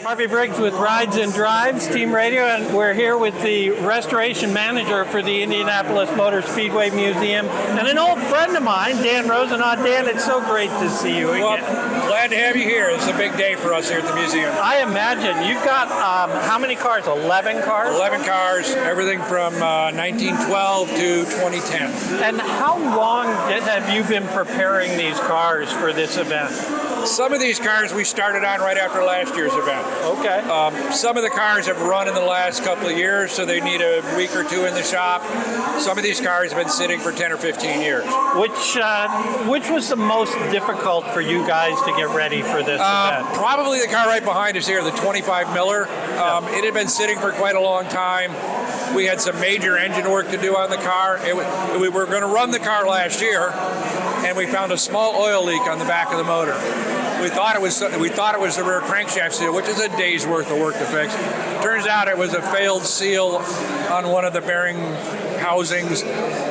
Harvey Briggs with Rides and Drives, Team Radio, and we're here with the restoration manager for the Indianapolis Motor Speedway Museum and an old friend of mine, Dan Rosenau. Dan, it's so great to see you again. Well, glad to have you here. It's a big day for us here at the museum. I imagine. You've got how many cars? 11 cars? 11 cars, everything from 1912 to 2010. And how long have you been preparing these cars for this event? Some of these cars we started on right after last year's event. Okay. Some of the cars have run in the last couple of years, so they need a week or two in the shop. Some of these cars have been sitting for 10 or 15 years. Which was the most difficult for you guys to get ready for this event? Probably the car right behind us here, the 25 Miller. It had been sitting for quite a long time. We had some major engine work to do on the car. We were going to run the car last year, and we found a small oil leak on the back of the motor. We thought it was the rear crankshaft seal, which is a day's worth of work to fix. Turns out it was a failed seal on one of the bearing housings,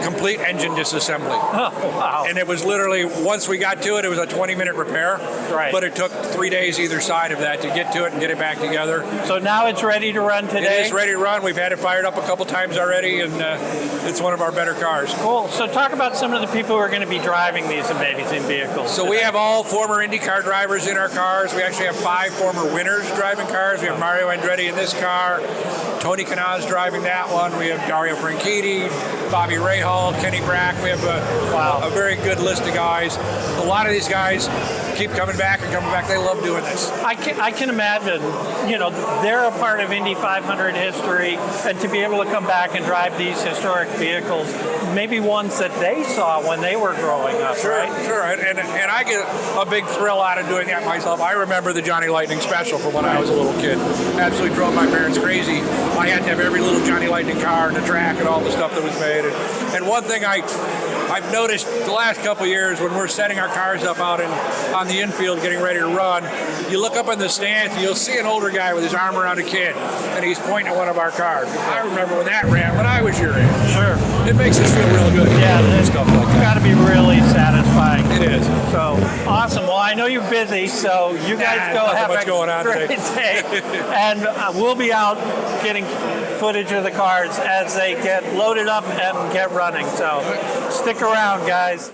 complete engine disassembly. Oh, wow. And it was literally, once we got to it, it was a 20-minute repair. Right. But it took 3 days either side of that to get to it and get it back together. So now it's ready to run today? It is ready to run. We've had it fired up a couple times already, and it's one of our better cars. Cool. So talk about some of the people who are going to be driving these amazing vehicles. So we have all former IndyCar drivers in our cars. We actually have 5 former winners driving cars. We have Mario Andretti in this car. Tony Kanaz driving that one. We have Dario Franchitti, Bobby Rahal, Kenny Brack. We have a very good list of guys. A lot of these guys keep coming back and coming back. They love doing this. I can imagine, they're a part of Indy 500 history, and to be able to come back and drive these historic vehicles, maybe ones that they saw when they were growing up, right? Sure, and I get a big thrill out of doing that myself. I remember the Johnny Lightning Special from when I was a little kid. Absolutely drove my parents crazy. I had to have every little Johnny Lightning car and the track and all the stuff that was made. And one thing I've noticed the last couple of years when we're setting our cars up out on the infield getting ready to run, you look up in the stands and you'll see an older guy with his arm around a kid and he's pointing at one of our cars. I remember when that ran when I was your age. Sure. It makes us feel real good. Yeah, it's got to be really satisfying. It is. So awesome. Well, I know you're busy, so you guys go have a great day. And we'll be out getting footage of the cars as they get loaded up and get running. So stick around, guys.